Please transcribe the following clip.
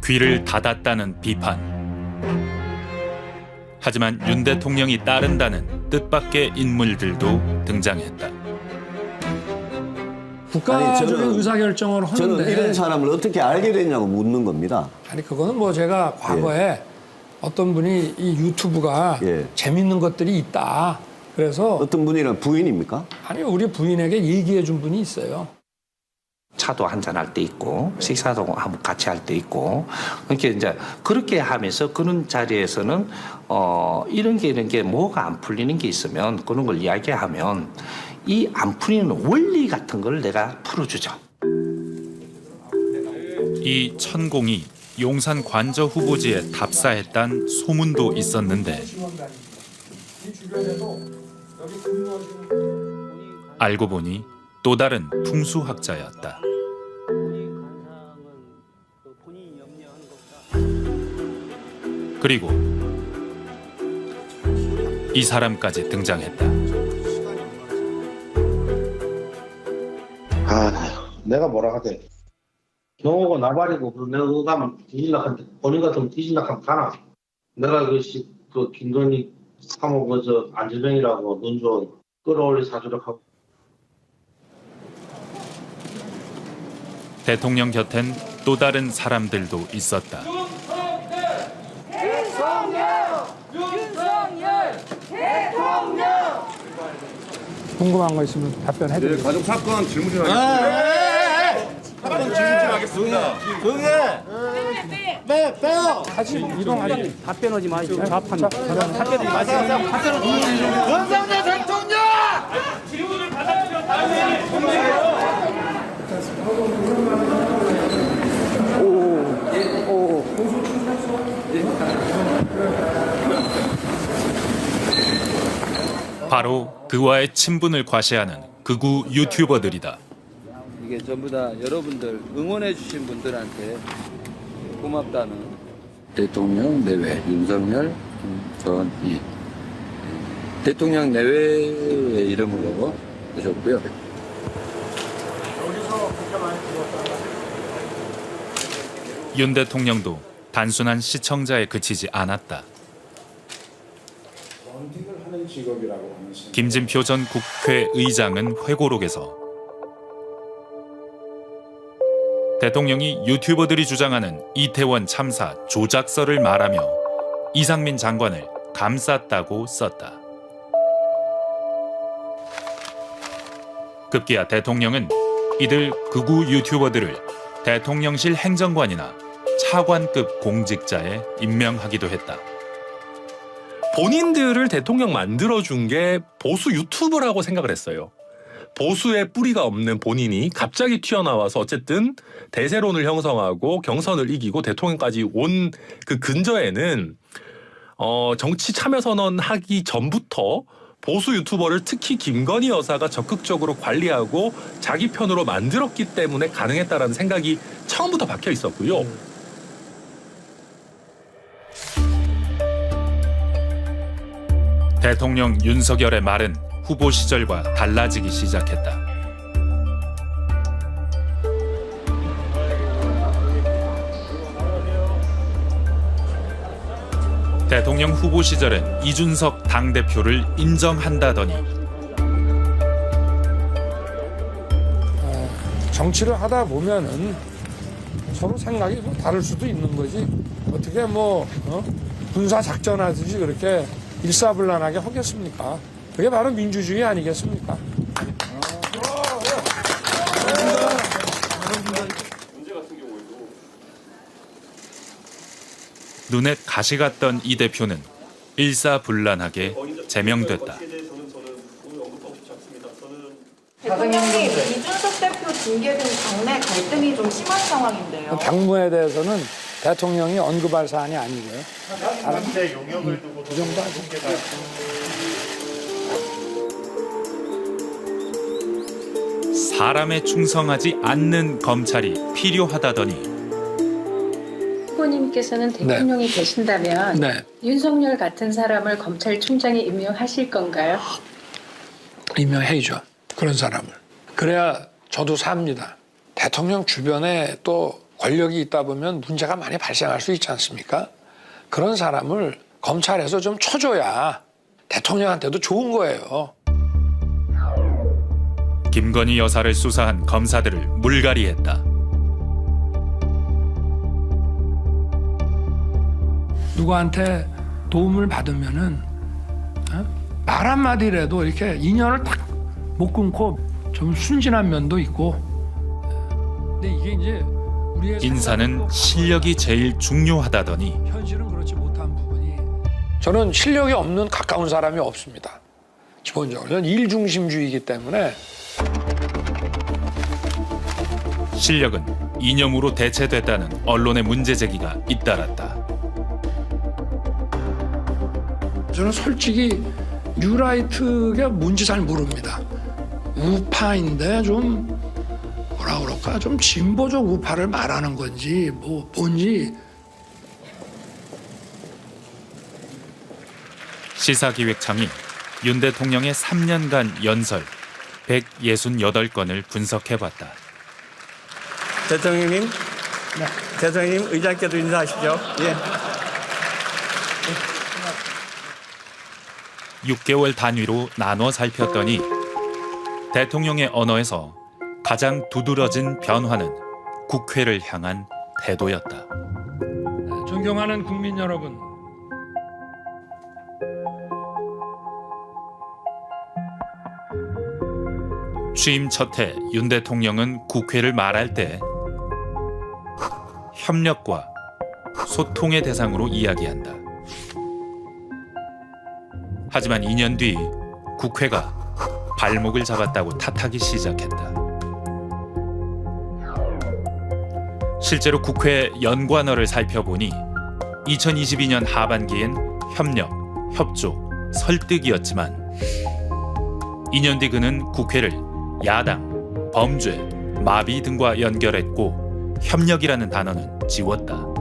귀를 닫았다는 비판. 하지만 윤 대통령이 따른다는 뜻밖의 인물들도 등장했다. 국가적인 의사결정을 하는데 저는 이런 사람을 어떻게 알게 됐냐고 묻는 겁니다. 아니 그거는 뭐 제가 과거에 어떤 분이 이 유튜브가 재밌는 것들이 있다. 그래서 어떤 분이랑 부인입니까? 아니 우리 부인에게 얘기해 준 분이 있어요. 차도 한잔 할 때 있고 식사도 같이 할 때 있고 그렇게 이제 그렇게 하면서 그런 자리에서는 이런 게 뭐가 안 풀리는 게 있으면 그런 걸 이야기하면 이 안 풀리는 원리 같은 걸 내가 풀어주죠. 이 천공이 용산 관저 후보지에 답사했단 소문도 있었는데 알고 보니 또 다른 풍수학자였다. 그리고 이 사람까지 등장했다. 내가 뭐라 하대. 경호가 나발이고 내가 그거 가면 뒤질락한테 본인 같으면 뒤질락하면 가나. 내가 그 김건희 사모 그저 안재명이라고 논조 끌어올리 사주력 하고. 대통령 곁엔 또 다른 사람들도 있었다. 궁금한 거 있으면 답변해 드릴게요. 네, 가족 사건 질문 좀 하겠습니다. 사건 질문 좀 하겠습니다. 빼요. 같이 이동하지. 답변 오지 마시고 답변 오지 마시고 윤석열 대통령! 질문을 받아주면 다음에 바로 그와의 친분을 과시하는 극우 유튜버들이다. 이게 전부 다 여러분들 응원해 주신 분들한테 고맙다는 대통령 내외 윤석열 김건희 대통령 내외의 이름으로 하셨고요. 윤 대통령도 단순한 시청자에 그치지 않았다. 김진표 전 국회의장은 회고록에서 대통령이 유튜버들이 주장하는 이태원 참사 조작설을 말하며 이상민 장관을 감쌌다고 썼다. 급기야 대통령은 이들 극우 유튜버들을 대통령실 행정관이나 차관급 공직자에 임명하기도 했다. 본인들을 대통령 만들어준 게 보수 유튜브라고 생각을 했어요. 보수의 뿌리가 없는 본인이 갑자기 튀어나와서 어쨌든 대세론을 형성하고 경선을 이기고 대통령까지 온 그 근저에는 정치 참여선언 하기 전부터 보수 유튜버를 특히 김건희 여사가 적극적으로 관리하고 자기 편으로 만들었기 때문에 가능했다라는 생각이 처음부터 박혀 있었고요. 대통령 윤석열의 말은 후보 시절과 달라지기 시작했다. 대통령 후보 시절엔 이준석 당대표를 인정한다더니 정치를 하다 보면은 서로 생각이 좀 다를 수도 있는 거지. 어떻게 군사 작전하듯이 그렇게 일사불란하게 하겠습니까? 그게 바로 민주주의 아니겠습니까? 눈에 가시 갔던 이 대표는 일사불란하게 제명됐다. 대통령님, 이준석 대표 징계 등 당내 갈등이 좀 심한 상황인데요. 당무에 대해서는 대통령이 언급할 사안이 아니고요. 사람의 용역을 두고 그 정도 하죠. 사람에 충성하지 않는 검찰이 필요하다더니 후보님께서는 대통령이 되신다면 윤석열 같은 사람을 검찰총장에 임명하실 건가요? 임명해야죠. 그런 사람을. 그래야 저도 삽니다. 대통령 주변에 또 권력이 있다 보면 문제가 많이 발생할 수 있지 않습니까? 그런 사람을 검찰에서 좀 쳐줘야 대통령한테도 좋은 거예요. 김건희 여사를 수사한 검사들을 물갈이했다. 누구한테 도움을 받으면은 말 한마디라도 이렇게 인연을 딱 못 끊고 좀 순진한 면도 있고. 근데 이게 이제 우리의 인사는 실력이 제일 중요하다더니 현실은 그렇지 못한 부분이. 저는 실력이 없는 가까운 사람이 없습니다. 기본적으로 저는 일중심주의이기 때문에. 실력은 이념으로 대체됐다는 언론의 문제 제기가 잇따랐다. 저는 솔직히 뉴라이트가 뭔지 잘 모릅니다. 우파인데 좀 뭐라 그럴까 좀 진보적 우파를 말하는 건지 뭔지. 시사기획청이 윤 대통령의 3년간 연설 168건을 분석해봤다. 대통령님, 대통령님 의장께도 인사하십시오. 예. 6개월 단위로 나눠 살폈더니 대통령의 언어에서 가장 두드러진 변화는 국회를 향한 태도였다. 존경하는 국민 여러분, 취임 첫 해 윤 대통령은 국회를 말할 때 협력과 소통의 대상으로 이야기한다. 하지만 2년 뒤 국회가 발목을 잡았다고 탓하기 시작했다. 실제로 국회 연관어를 살펴보니 2022년 하반기엔 협력, 협조, 설득이었지만 2년 뒤 그는 국회를 야당, 범죄, 마비 등과 연결했고 협력이라는 단어는 지웠다.